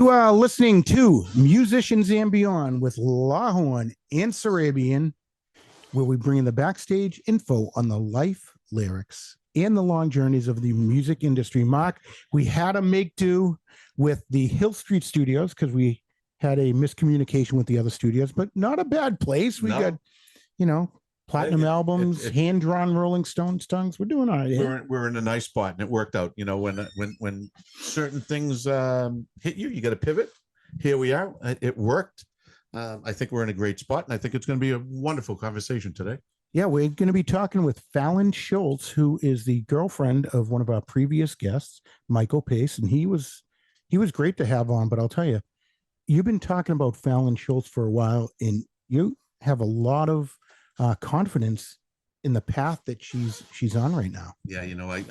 You are listening to Musicians and Beyond with Lahorn and Sarabian, where we bring in the backstage info on the life, lyrics, and the long journeys of the music industry. Mark, we had to make do with the Hill Street Studios because we had a miscommunication with the other studios, but not a bad place. We got, platinum albums, hand-drawn Rolling Stones tongues. We're doing all right. We're in a nice spot, and it worked out. When certain things hit you, you got to pivot. Here we are. It worked. I think we're in a great spot, and I think it's going to be a wonderful conversation today. Yeah, we're going to be talking with Fallon Schultz, who is the girlfriend of one of our previous guests, Michael Pace, and he was great to have on. But I'll tell you, you've been talking about Fallon Schultz for a while, and you have a lot of confidence in the path that she's on right now. Yeah,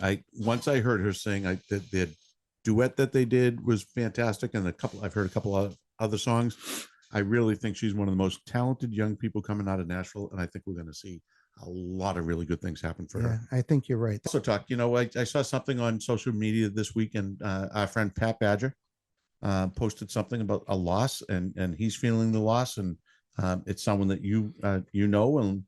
I once I heard her sing, the duet that they did was fantastic, and I've heard a couple of other songs. I really think she's one of the most talented young people coming out of Nashville, and I think we're going to see a lot of really good things happen for her. I think you're right. Also, I saw something on social media this week, and our friend Pat Badger posted something about a loss, and he's feeling the loss, and it's someone that you know, and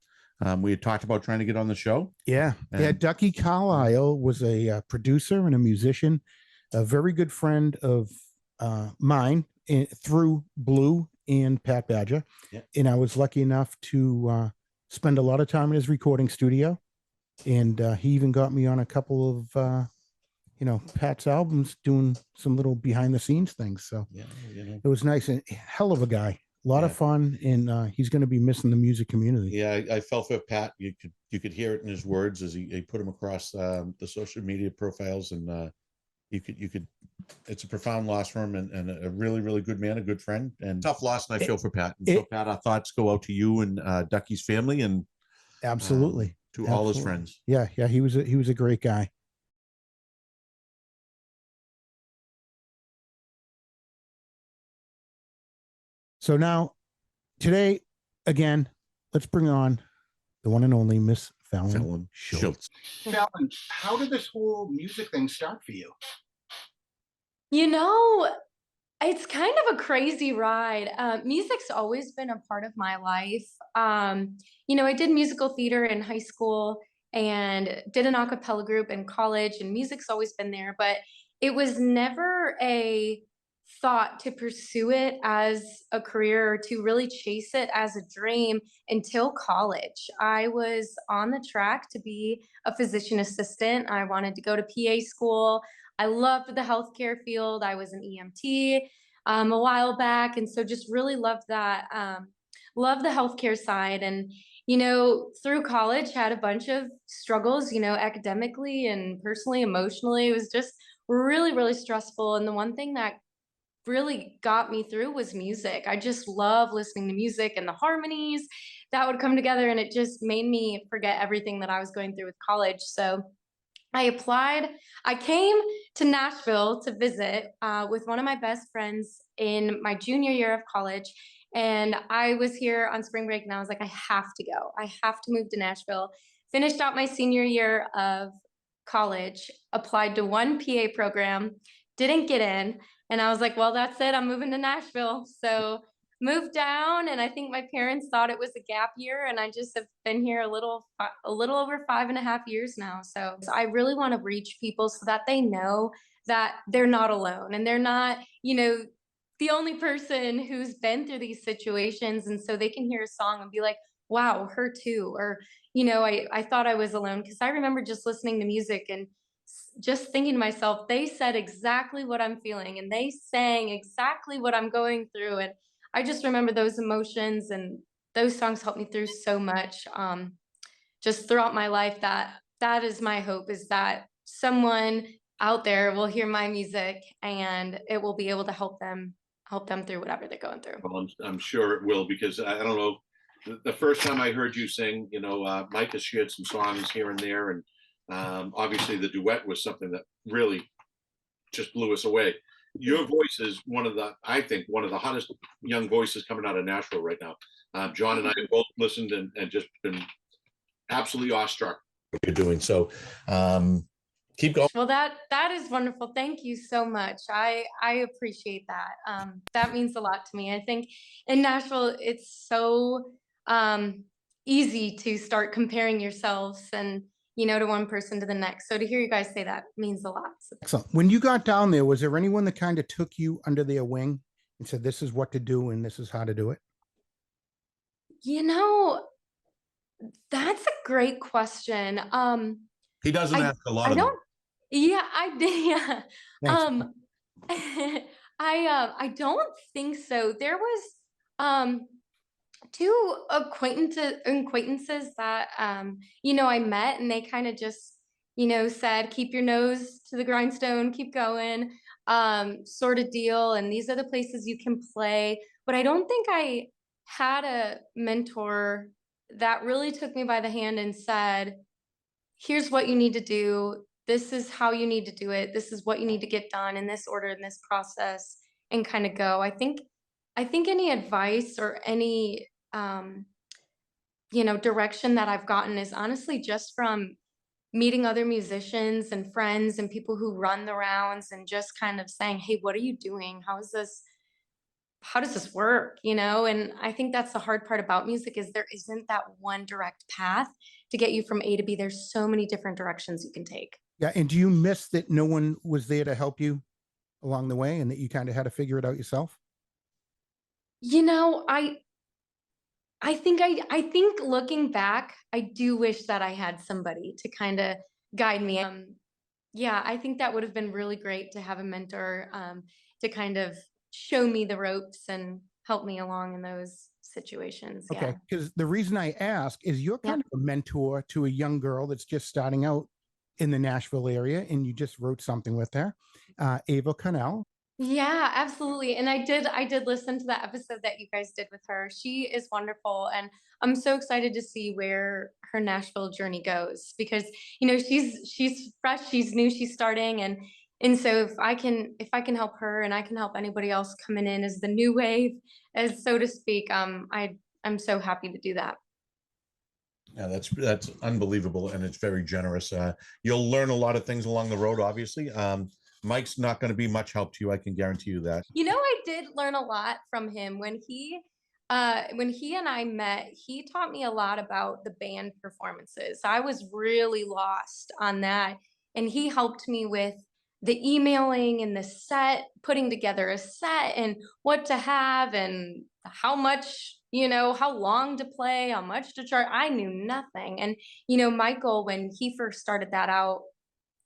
we had talked about trying to get on the show. Yeah. Ducky Carlisle was a producer and a musician, a very good friend of mine through Blue and Pat Badger. Yeah. And I was lucky enough to spend a lot of time in his recording studio. And he even got me on a couple of, Pat's albums, doing some little behind the scenes things. So it was nice, and hell of a guy. A lot of fun, and he's going to be missing the music community. Yeah, I felt for Pat. You could hear it in his words as he put them across the social media profiles, and you could. It's a profound loss for him, and a really, really good man, a good friend, and tough loss. And I feel for Pat. And so, Pat, our thoughts go out to you and Ducky's family, and absolutely to all his friends. Yeah, he was a great guy. So now, today, again, let's bring on the one and only Miss Fallon Schultz. Fallon, how did this whole music thing start for you? It's kind of a crazy ride. Music's always been a part of my life. I did musical theater in high school and did an a cappella group in college, and music's always been there, but it was never a thought to pursue it as a career or to really chase it as a dream until college. I was on the track to be a physician assistant. I wanted to go to PA school. I loved the healthcare field. I was an EMT a while back, and so just really loved that. Loved the healthcare side, and through college had a bunch of struggles, academically and personally, emotionally. It was just really, really stressful. And the one thing that really got me through was music. I just love listening to music and the harmonies that would come together, and it just made me forget everything that I was going through with college. So I applied. I came to Nashville to visit with one of my best friends in my junior year of college, and I was here on spring break, and I was like, I have to go. I have to move to Nashville. Finished out my senior year of college, applied to one PA program, didn't get in. And I was like, well, that's it. I'm moving to Nashville. So moved down, and I think my parents thought it was a gap year, and I just have been here a little over 5.5 years now. So I really want to reach people so that they know that they're not alone, and they're not, the only person who's been through these situations. And so they can hear a song and be like, wow, her too. Or, I thought I was alone, because I remember just listening to music and just thinking to myself, they said exactly what I'm feeling, and they sang exactly what I'm going through. And I just remember those emotions, and those songs helped me through so much just throughout my life. That is my hope, is that someone out there will hear my music and it will be able to help them through whatever they're going through. Well, I'm sure it will, because I don't know, the first time I heard you sing, Mike has shared some songs here and there, and obviously the duet was something that really just blew us away. Your voice is I think one of the hottest young voices coming out of Nashville right now. John and I have both listened and just been absolutely awestruck what you're doing. So Keep going. Well, that is wonderful. Thank you so much. I appreciate that. That means a lot to me. I think in Nashville, it's so easy to start comparing yourselves and to one person to the next. So to hear you guys say that means a lot. So Excellent. When you got down there, was there anyone that kind of took you under their wing and said, "This is what to do and this is how to do it"? That's a great question. He doesn't I ask a lot I of them. don't. Yeah, I did. Yeah. Thanks. I don't think so. There was um two acquaintances that I met, and they kind of just said, keep your nose to the grindstone, keep going, sort of deal, and these are the places you can play. But I don't think I had a mentor that really took me by the hand and said, here's what you need to do, this is how you need to do it, this is what you need to get done in this order, in this process, and kind of go. I think any advice or any direction that I've gotten is honestly just from meeting other musicians and friends and people who run the rounds, and just kind of saying, hey, what are you doing, how does this work, and I think that's the hard part about music, is there isn't that one direct path to get you from A to B. There's so many different directions you can take. Yeah. And do you miss that no one was there to help you along the way and that you kind of had to figure it out yourself? I think looking back, I do wish that I had somebody to kind of guide me. Yeah, I think that would have been really great to have a mentor, to kind of show me the ropes and help me along in those situations. Okay. Yeah. Because the reason I ask is you're Yeah. kind of a mentor to a young girl that's just starting out in the Nashville area, and you just wrote something with her, Ava Connell. Yeah, absolutely. And I did listen to that episode that you guys did with her. She is wonderful, and I'm so excited to see where her Nashville journey goes, because she's fresh, she's new, she's starting, and so if I can help her, and I can help anybody else coming in as the new wave, as so to speak, I'm so happy to do that. Yeah, that's unbelievable, and it's very generous. You'll learn a lot of things along the road, obviously. Mike's not going to be much help to you, I can guarantee you that. I did learn a lot from him when he and I met. He taught me a lot about the band performances. I was really lost on that, and he helped me with the emailing and the set, putting together a set and what to have and how much, how long to play, how much to charge. I knew nothing. And, Michael, when he first started that out,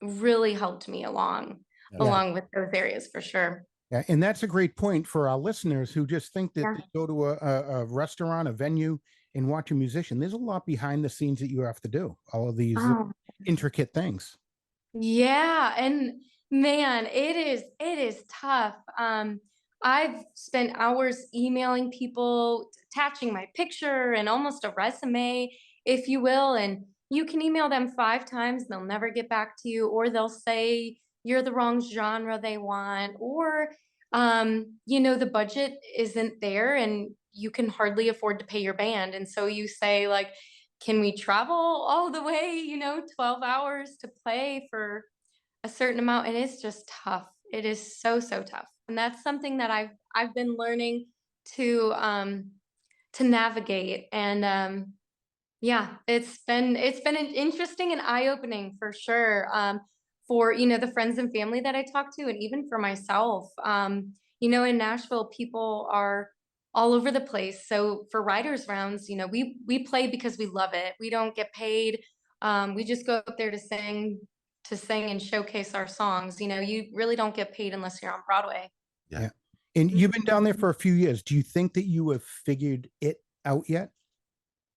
really helped me along Yeah. with those areas for sure. Yeah. And that's a great point for our listeners who just think that Yeah. they go to a restaurant, a venue, and watch a musician. There's a lot behind the scenes that you have to do, all of these Oh, intricate things. yeah, and man, it is tough. I've spent hours emailing people, attaching my picture and almost a resume, if you will, and you can email them 5 times, they'll never get back to you, or they'll say you're the wrong genre they want, or the budget isn't there and you can hardly afford to pay your band. And so you say, like, can we travel all the way, 12 hours to play for a certain amount? And it's just tough. It is so, so tough. And that's something that I've been learning to navigate. And yeah, it's been an interesting and eye-opening for sure. For the friends and family that I talk to, and even for myself. In Nashville, people are all over the place. So for writers rounds, we play because we love it. We don't get paid. We just go up there to sing and showcase our songs. You really don't get paid unless you're on Broadway. Yeah. And you've been down there for a few years. Do you think that you have figured it out yet?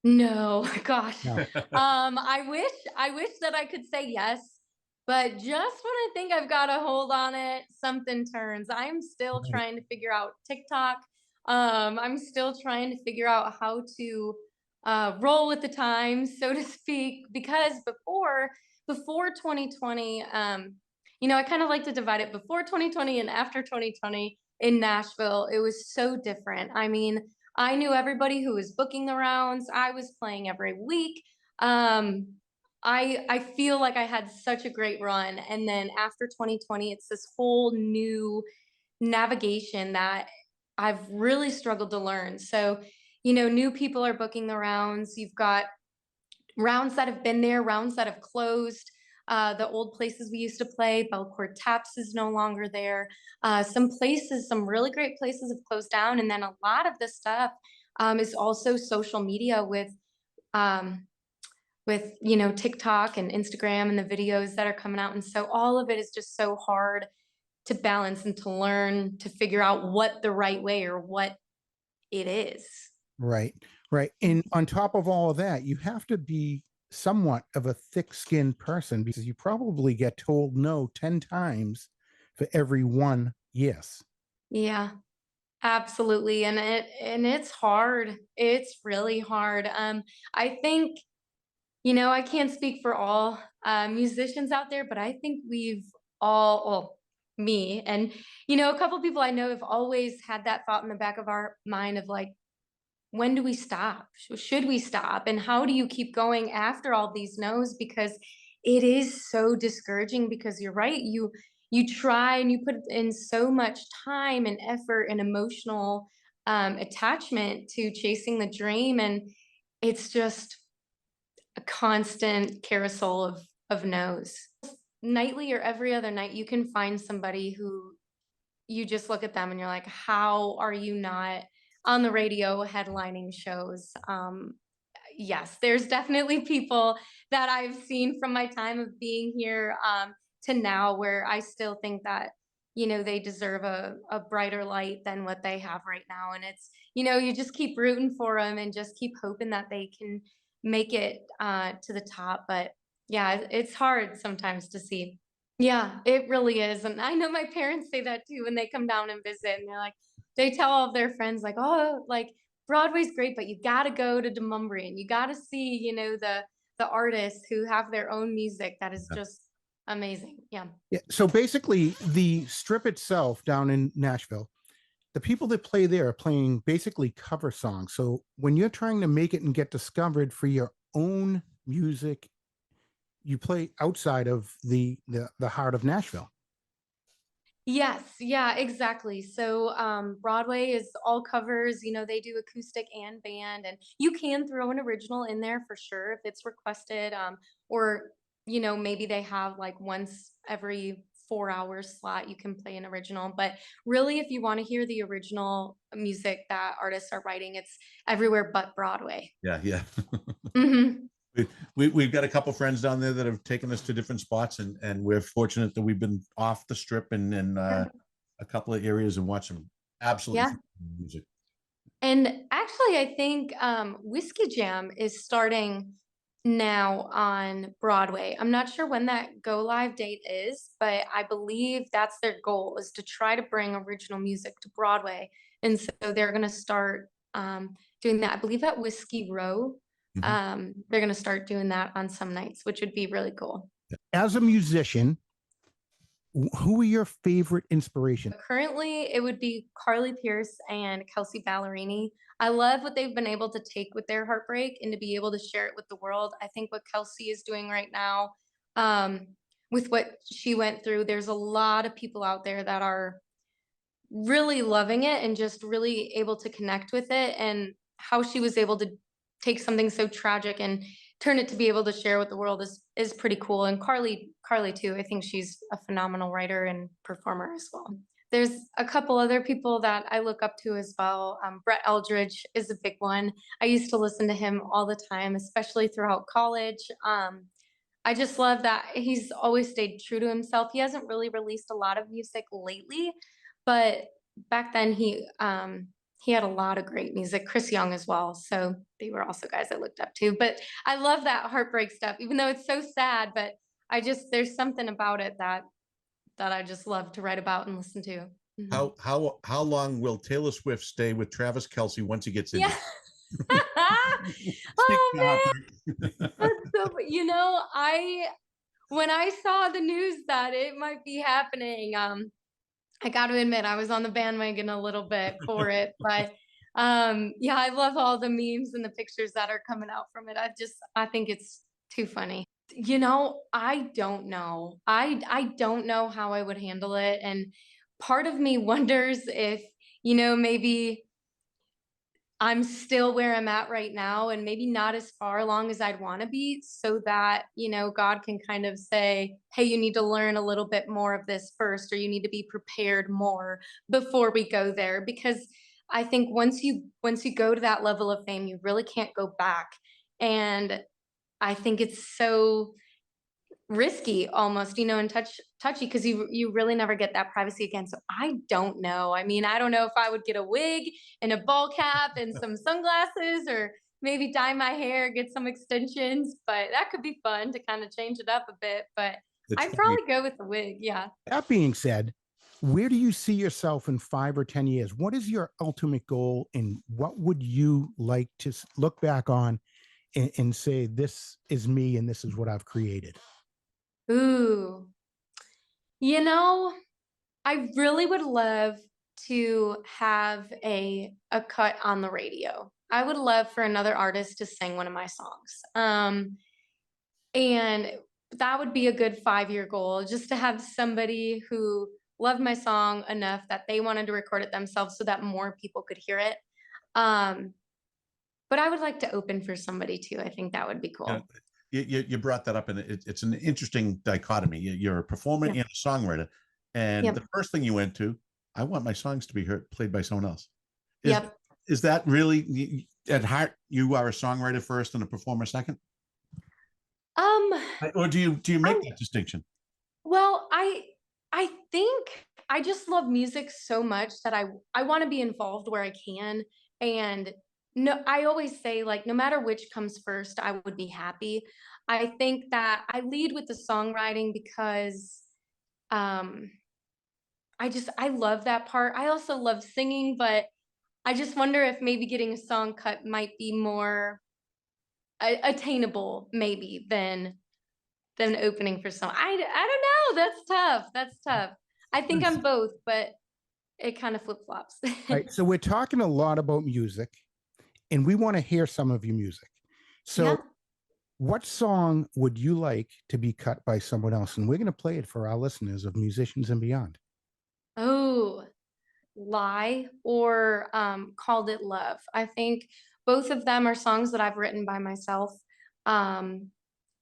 No, gosh. No. I wish that I could say yes, but just when I think I've got a hold on it, something turns. I'm still Right. trying to figure out TikTok. I'm still trying to figure out how to roll with the times, so to speak, because before 2020, I kind of like to divide it before 2020 and after 2020 in Nashville. It was so different. I mean, I knew everybody who was booking the rounds. I was playing every week. I feel like I had such a great run, and then after 2020, it's this whole new navigation that I've really struggled to learn. So, new people are booking the rounds. You've got rounds that have been there, rounds that have closed. The old places we used to play, Belcourt Taps is no longer there. Some places, some really great places have closed down. And then a lot of this stuff is also social media um, TikTok and Instagram and the videos that are coming out. And so all of it is just so hard to balance and to learn to figure out what the right way or what it is. Right, right. And on top of all of that, you have to be somewhat of a thick-skinned person because you probably get told no 10 times for every one yes. Yeah, absolutely. And it's hard. It's really hard. I think, I can't speak for all musicians out there, but I think we've all, well, me and, a couple people I know have always had that thought in the back of our mind of like, when do we stop? Should we stop? And how do you keep going after all these no's? Because it is so discouraging because you're right. You try and you put in so much time and effort and emotional attachment to chasing the dream. And it's just a constant carousel of no's. Nightly or every other night, you can find somebody who you just look at them and you're like, how are you not on the radio headlining shows? Yes, there's definitely people that I've seen from my time of being here to now where I still think that, they deserve a brighter light than what they have right now. And it's, you just keep rooting for them and just keep hoping that they can make it to the top. But yeah, it's hard sometimes to see. Yeah, it really is. And I know my parents say that too when they come down and visit, and they're like, they tell all of their friends like, oh, like Broadway's great, but you got to go to Demumbrian. You got to see, the artists who have their own music that is just amazing. Yeah. Yeah. So basically, the strip itself down in Nashville, the people that play there are playing basically cover songs. So when you're trying to make it and get discovered for your own music, you play outside of the heart of Nashville. Yes, yeah, exactly. So Broadway is all covers, they do acoustic and band, and you can throw an original in there for sure if it's requested. Or, maybe they have like once every 4 hours slot, you can play an original. But really, if you want to hear the original music that artists are writing, it's everywhere but Broadway. Yeah, yeah. Hmm. We've got a couple friends down there that have taken us to different spots, and we're fortunate that we've been off the strip and in a couple of areas and watched some absolutely music. And actually, I think Whiskey Jam is starting now on Broadway. I'm not sure when that go live date is, but I believe that's their goal, is to try to bring original music to Broadway. And so they're going to start doing that. I believe at Whiskey Row. They're going to start doing that on some nights, which would be really cool. As a musician, who are your favorite inspirations? Currently, it would be Carly Pierce and Kelsey Ballerini. I love what they've been able to take with their heartbreak and to be able to share it with the world. I think what Kelsey is doing right now, with what she went through, there's a lot of people out there that are really loving it and just really able to connect with it, and how she was able to take something so tragic and turn it to be able to share with the world is pretty cool. And Carly too, I think she's a phenomenal writer and performer as well. There's a couple other people that I look up to as well. Brett Eldridge is a big one. I used to listen to him all the time, especially throughout college. I just love that he's always stayed true to himself. He hasn't really released a lot of music lately, but back then he had a lot of great music. Chris Young as well. So they were also guys I looked up to. But I love that heartbreak stuff, even though it's so sad. But there's something about it that I just love to write about and listen to. Mm-hmm. How long will Taylor Swift stay with Travis Kelce once he gets in? Yeah. Oh man, that's so. When I saw the news that it might be happening, I got to admit, I was on the bandwagon a little bit for it, but yeah, I love all the memes and the pictures that are coming out from it. I think it's too funny. I don't know. I don't know how I would handle it. And part of me wonders if, maybe I'm still where I'm at right now and maybe not as far along as I'd want to be, so that, God can kind of say, hey, you need to learn a little bit more of this first, or you need to be prepared more before we go there. Because I think once you go to that level of fame, you really can't go back. And I think it's so risky almost, and touchy, because you really never get that privacy again. So I don't know. I mean, I don't know if I would get a wig and a ball cap and some sunglasses, or maybe dye my hair, get some extensions, but that could be fun to kind of change it up a bit. But It's I'd funny. probably go with the wig. Yeah. That being said, where do you see yourself in 5 or 10 years? What is your ultimate goal, and what would you like to look back on and say, this is me and this is what I've created? Ooh, I really would love to have a cut on the radio. I would love for another artist to sing one of my songs. And that would be a good 5-year goal, just to have somebody who loved my song enough that they wanted to record it themselves so that more people could hear it. But I would like to open for somebody too. I think that would be cool. You brought that up, and it's an interesting dichotomy. You're a performer and a songwriter, and the first thing you went to, I want my songs to be played by someone else. Is that really at heart? You are a songwriter first and a performer second, or do you make that distinction? Well, I think I just love music so much that I want to be involved where I can. And no, I always say, like, no matter which comes first, I would be happy. I think that I lead with the songwriting because I love that part. I also love singing, but I just wonder if maybe getting a song cut might be more attainable maybe than opening for some. I don't know. That's tough. I think I'm both, but it kind of flip-flops. Right. So we're talking a lot about music, and we want to hear some of your music. So what song would you like to be cut by someone else? And we're going to play it for our listeners of Musicians and Beyond. Oh, Lie or Called It Love. I think both of them are songs that I've written by myself. And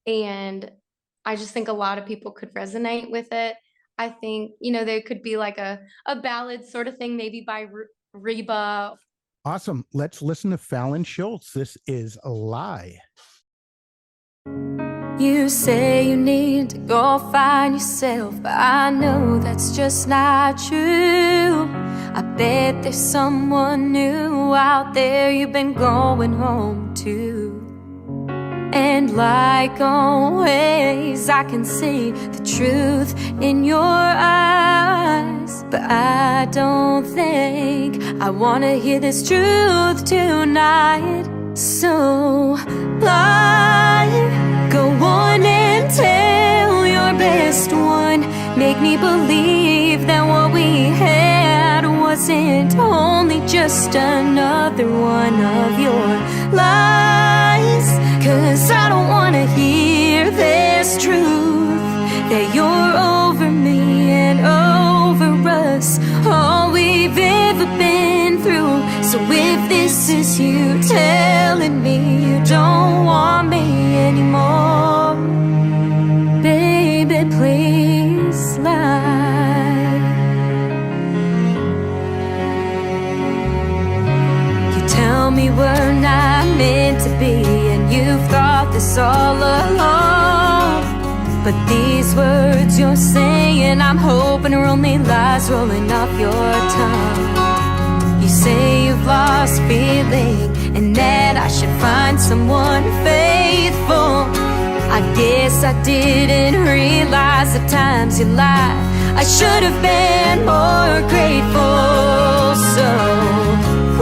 I just think a lot of people could resonate with it. I think, they could be like a ballad sort of thing, maybe by Reba. Awesome. Let's listen to Fallon Schultz. This is a Lie. You say you need to go find yourself, but I know that's just not true. I bet there's someone new out there you've been going home to. And like always, I can see the truth in your eyes, but I don't think I wanna hear this truth tonight. So lie, go on and tell your best one. Make me believe that what we had wasn't only just another one of your lies. 'Cause I don't wanna hear this truth, that you're over me and over us, all we've ever been through. So if this is you telling me you don't want me anymore, baby, please lie. You tell me we're not meant to be, and you've thought this all along. But these words you're saying, I'm hoping are only lies rolling off your tongue. You say you've lost feeling, and that I should find someone faithful. I guess I didn't realize the times you lied. I should have been more grateful. So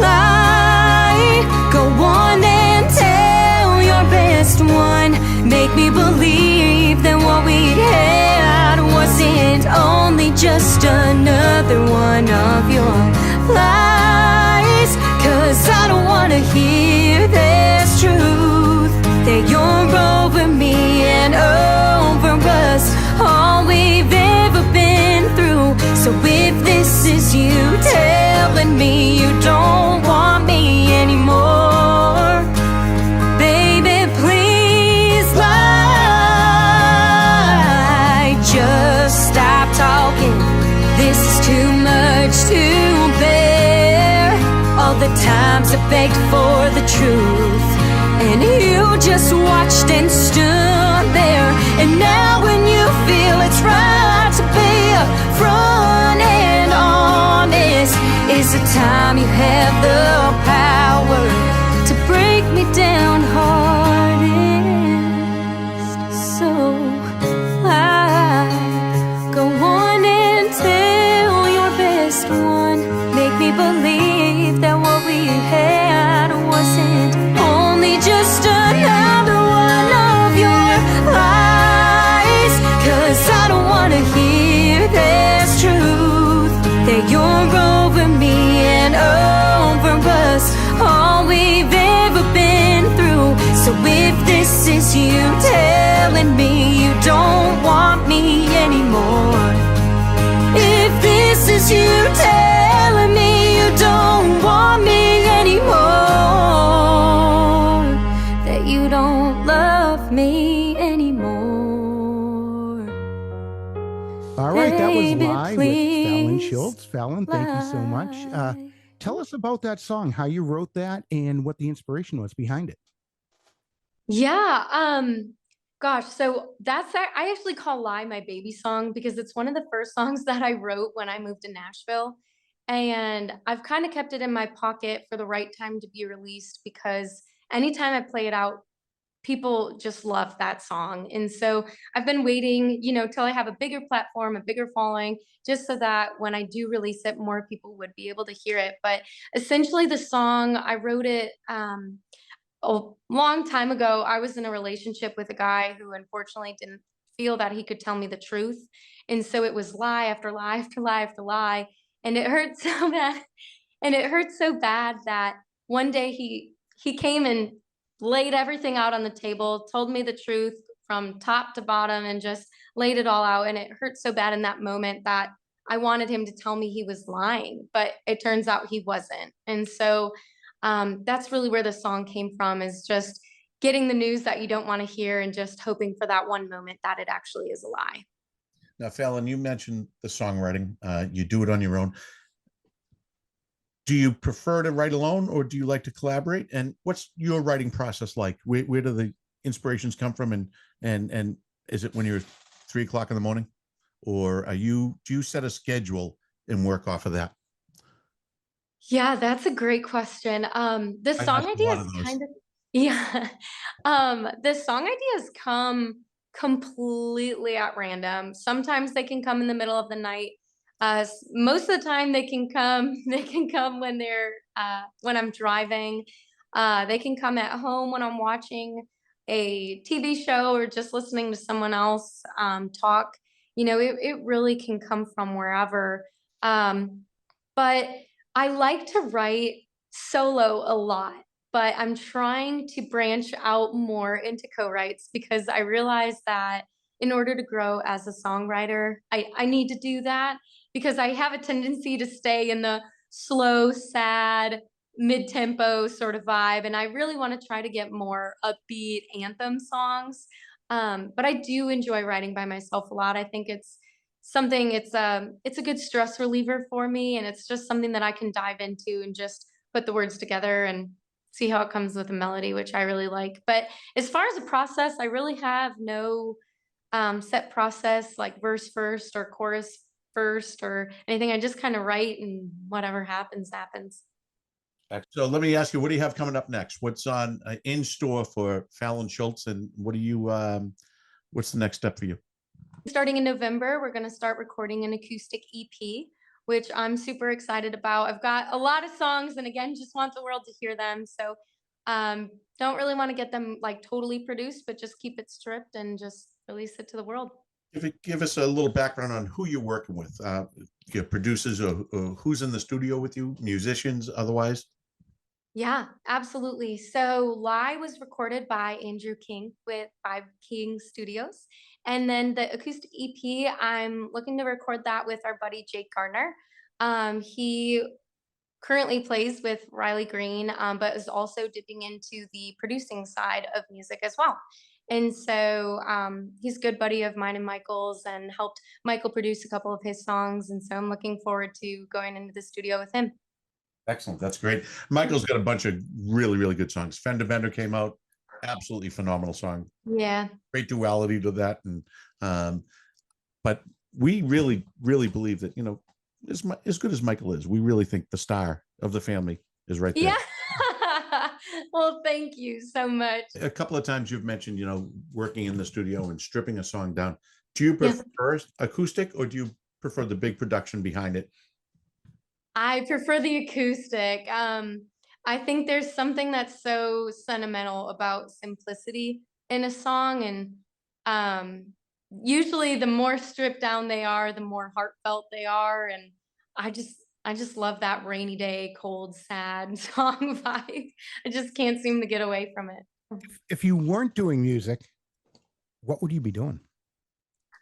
lie, go on and tell your best one. Make me believe that what we had wasn't only just another one of your lies. 'Cause I don't wanna hear this truth, that you're over me and over is you telling me you don't want me anymore. Baby, please lie. Just stop talking. This is too much to bear. All the times I begged for the truth, and you just watched and stood there. And now when you feel it's right to be upfront and honest, is the time you have the power to break me down hardest. So lie, go on and tell your best one. Make me believe that what we had wasn't only just another one of your lies. 'Cause I don't wanna hear this truth, that you're over me and over us, all we've ever been through. So if this is you telling me you don't want me anymore, if this is you telling me you don't want me anymore, that you don't love me anymore. All right, that was Baby, Lie with Fallon please Schultz. Fallon, thank you so much. lie. Tell us about that song, how you wrote that, and what the inspiration was behind it. Yeah, gosh, so I actually call Lie my baby song because it's one of the first songs that I wrote when I moved to Nashville. And I've kind of kept it in my pocket for the right time to be released, because anytime I play it out, people just love that song. And so I've been waiting, till I have a bigger platform, a bigger following, just so that when I do release it, more people would be able to hear it. But essentially the song, I wrote it a long time ago. I was in a relationship with a guy who unfortunately didn't feel that he could tell me the truth. And so it was lie after lie after lie after lie. And it hurt so bad. And it hurt so bad that one day he came and laid everything out on the table, told me the truth from top to bottom, and just laid it all out. And it hurt so bad in that moment that I wanted him to tell me he was lying, but it turns out he wasn't. And so that's really where the song came from, is just getting the news that you don't want to hear and just hoping for that one moment that it actually is a lie. Now, Fallon, you mentioned the songwriting. You do it on your own. Do you prefer to write alone, or do you like to collaborate? And what's your writing process like? Where do the inspirations come from? And is it when you're 3 o'clock in the morning, or do you set a schedule and work off of that? Yeah, that's a great question. The I song ask a ideas lot of those. kind of, yeah. The song ideas come completely at random. Sometimes they can come in the middle of the night. Most of the time they can come when when I'm driving. They can come at home when I'm watching a TV show or just listening to someone else talk. It really can come from wherever. But I like to write solo a lot, but I'm trying to branch out more into co-writes, because I realize that in order to grow as a songwriter, I need to do that, because I have a tendency to stay in the slow, sad, mid-tempo sort of vibe. And I really want to try to get more upbeat anthem songs. But I do enjoy writing by myself a lot. I think it's a good stress reliever for me, and it's just something that I can dive into and just put the words together and see how it comes with a melody, which I really like. But as far as the process, I really have no set process, like verse first or chorus first or anything. I just kind of write, and whatever happens happens. So let me ask you, what do you have coming up next? What's on in store for Fallon Schultz, and what's the next step for you? Starting in November, we're going to start recording an acoustic EP, which I'm super excited about. I've got a lot of songs, and again, just want the world to hear them. So don't really want to get them like totally produced, but just keep it stripped and just release it to the world. Give us a little background on who you're working with, your producers, or who's in the studio with you, musicians, otherwise. Yeah, absolutely. So Lie was recorded by Andrew King with Five King Studios. And then the acoustic EP, I'm looking to record that with our buddy Jake Gardner. He currently plays with Riley Green, but is also dipping into the producing side of music as well. And so he's a good buddy of mine and Michael's, and helped Michael produce a couple of his songs. And so I'm looking forward to going into the studio with him. Excellent. That's great. Michael's got a bunch of really, really good songs. Fender Bender came out, absolutely phenomenal song. Yeah. Great duality to that. And but we really, really believe that, you know, as good as Michael is, we really think the star of the family is right there. Yeah. Well, thank you so much. A couple of times you've mentioned, you know, working in the studio and stripping a song down. Do you prefer acoustic, or do you prefer the big production behind it? I prefer the acoustic. I think there's something that's so sentimental about simplicity in a song, and usually the more stripped down they are, the more heartfelt they are, and I just love that rainy day, cold, sad song vibe. I just can't seem to get away from it. If you weren't doing music, what would you be doing?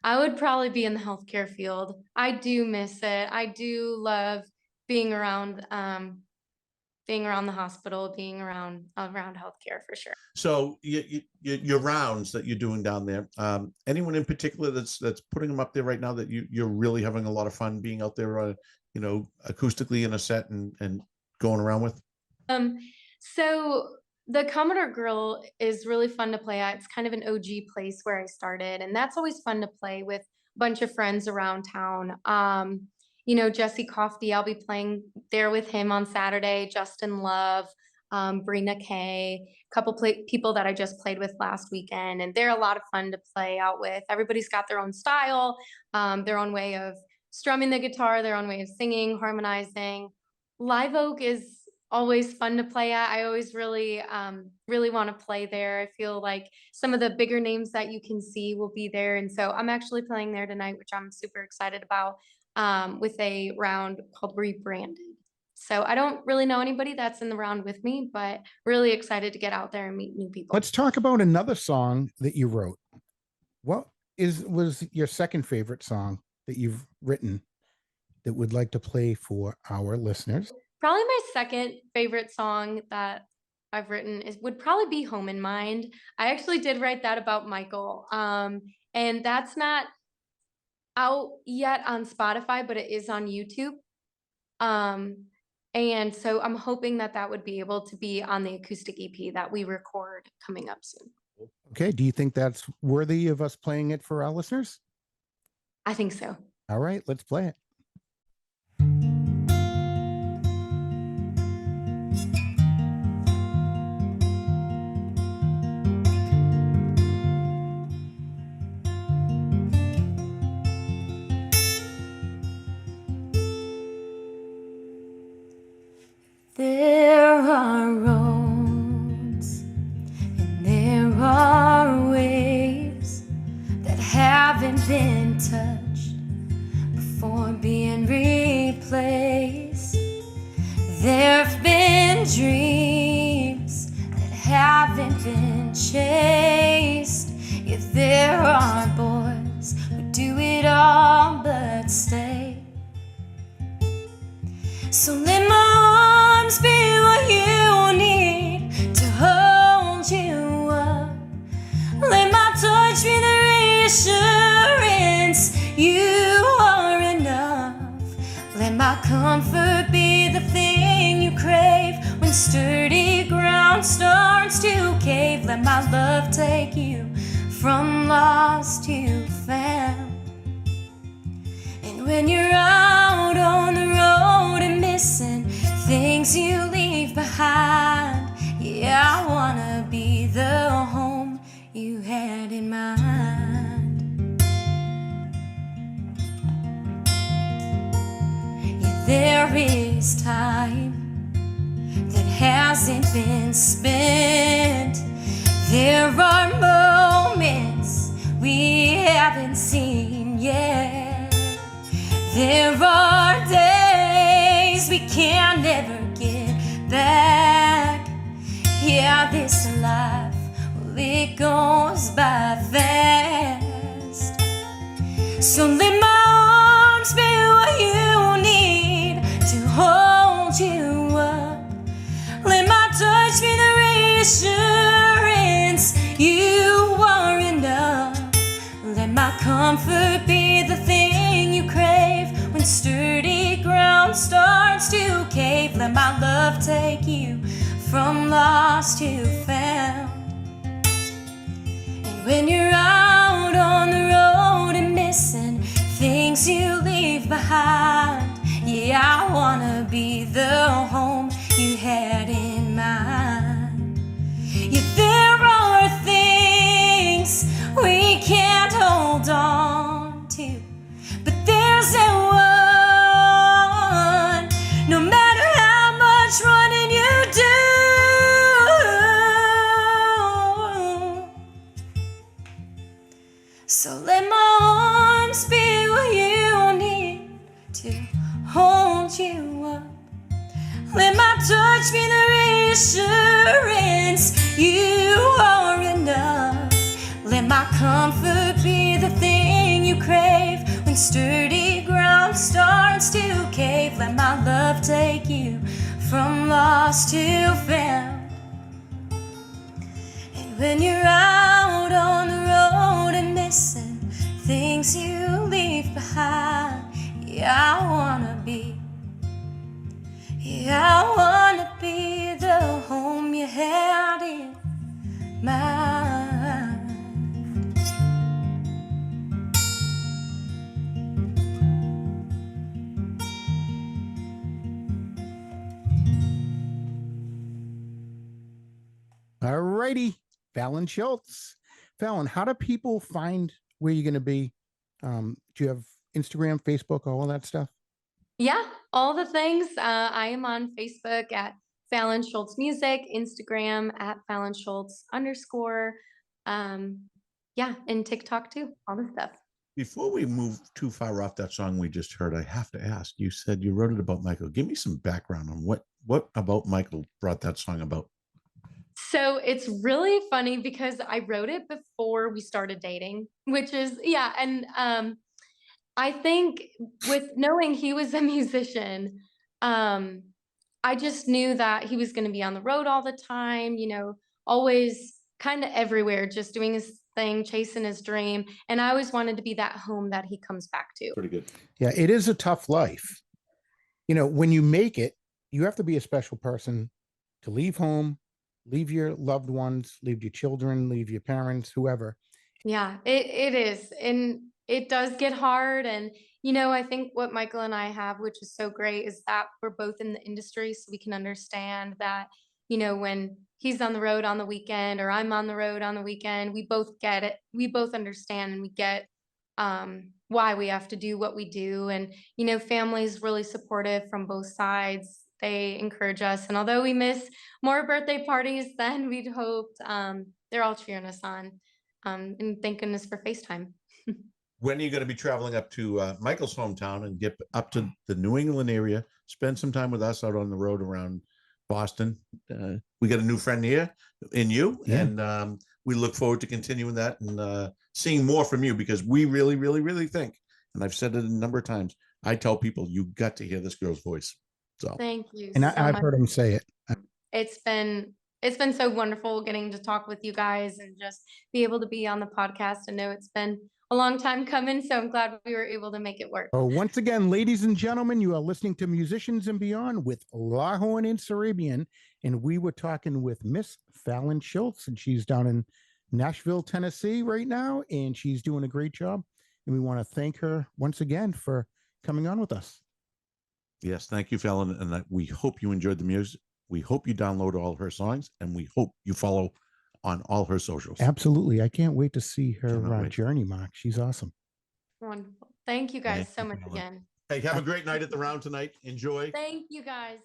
I would probably be in the healthcare field. I do miss it. I do love being around the hospital, being around healthcare for sure. So your rounds that you're doing down there, anyone in particular that's putting them up there right now that you're really having a lot of fun being out there, you know, acoustically in a set and going around with? So the Commodore Grill is really fun to play at. It's kind of an OG place where I started, and that's always fun to play with a bunch of friends around town. You know, Jesse Kofty, I'll be playing there with him on Saturday. Justin Love, Brina Kay, a couple people that I just played with last weekend, and they're a lot of fun to play out with. Everybody's got their own style, their own way of strumming the guitar, their own way of singing, harmonizing. Live Oak is always fun to play at. I always really want to play there. I feel like some of the bigger names that you can see will be there, and so I'm actually playing there tonight, which I'm super excited about, with a round called Rebranded. So I don't really know anybody that's in the round with me, but really excited to get out there and meet new people. Let's talk about another song that you wrote. What was your second favorite song that you've written that would like to play for our listeners? Probably my second favorite song that I've written would probably be Home in Mind. I actually did write that about Michael. And that's not out yet on Spotify, but it is on YouTube. And so I'm hoping that would be able to be on the acoustic EP that we record coming up soon. Okay. Do you think that's worthy of us playing it for our listeners? I think so. All right, let's play it. There are roads and there are ways that haven't been touched before being replaced. There've been dreams that haven't been chased. Yet there are boys who do it all but stay. So let my arms be what you need to hold you up. Let my touch be the reassurance you are enough. Let my comfort be the thing you crave when sturdy ground starts to cave. Let my love take you from lost to found. And when you're out on the road and missing things you leave behind, yeah, I wanna be the home you had in mind. Yeah, there is time that hasn't been spent. There are moments we haven't seen yet. There are days we can never get back. Yeah, this life, well, it goes by fast. So let my arms be what you need my comfort be the thing you crave. When sturdy ground starts to cave, let my love take you from lost to found. And when you're out on the road and missing things you leave behind, yeah, I wanna be the home you had in mind. Yeah, there are things we can't hold on to, but there's that one, no matter how much running you do. So let my arms be what you need to hold you up. Let my touch be the reassurance you are enough. Let my comfort be the thing you crave. When sturdy ground starts to cave, let my love take you from lost to found. And when you're out on the road and missing things you leave behind, yeah, I wanna be the home you had in mind. All righty, Fallon Schultz. Fallon, how do people find where you're going to be? Do you have Instagram, Facebook, all that stuff? Yeah, all the things. I am on Facebook at Fallon Schultz Music, Instagram at Fallon Schultz _. Yeah, and TikTok too, all the stuff. Before we move too far off that song we just heard, I have to ask, you said you wrote it about Michael. Give me some background on what about Michael brought that song about? So it's really funny because I wrote it before we started dating, which is, yeah. And I think with knowing he was a musician, I just knew that he was going to be on the road all the time, you know, always kind of everywhere, just doing his thing, chasing his dream. And I always wanted to be that home that he comes back to. Pretty good. Yeah, it is a tough life. You know, when you make it, you have to be a special person to leave home, leave your loved ones, leave your children, leave your parents, whoever. Yeah, it is. And it does get hard. And, you know, I think what Michael and I have, which is so great, is that we're both in the industry. So we can understand that, you know, when he's on the road on the weekend or I'm on the road on the weekend, we both get it. We both understand and we get why we have to do what we do. And, you know, family's really supportive from both sides. They encourage us. And although we miss more birthday parties than we'd hoped, they're all cheering us on. And thank goodness for FaceTime. When are you going to be traveling up to Michael's hometown and get up to the New England area? Spend some time with us out on the road around Boston. We got a new friend here in you, Yeah. and we look forward to continuing that and seeing more from you, because we really, really, really think, and I've said it a number of times, I tell people you got to hear this girl's voice. So Thank you. And so I've much. heard him say it. It's been so wonderful getting to talk with you guys and just be able to be on the podcast. And know it's been a long time coming, so I'm glad we were able to make it work. Oh, once again, ladies and gentlemen, you are listening to Musicians and Beyond with Lahorn and Sarabian, and we were talking with Miss Fallon Schultz, and she's down in Nashville, Tennessee right now, and she's doing a great job. And we want to thank her once again for coming on with us. yes, thank you, Fallon, and we hope you enjoyed the music. We hope you download all her songs, and we hope you follow on all her socials. Absolutely. I can't wait to see her Cannot wait. journey, Mark. She's awesome. Wonderful. Thank you guys Thank so you, much Fallon. again. Hey, have a great night at the round tonight. Enjoy. Thank you guys.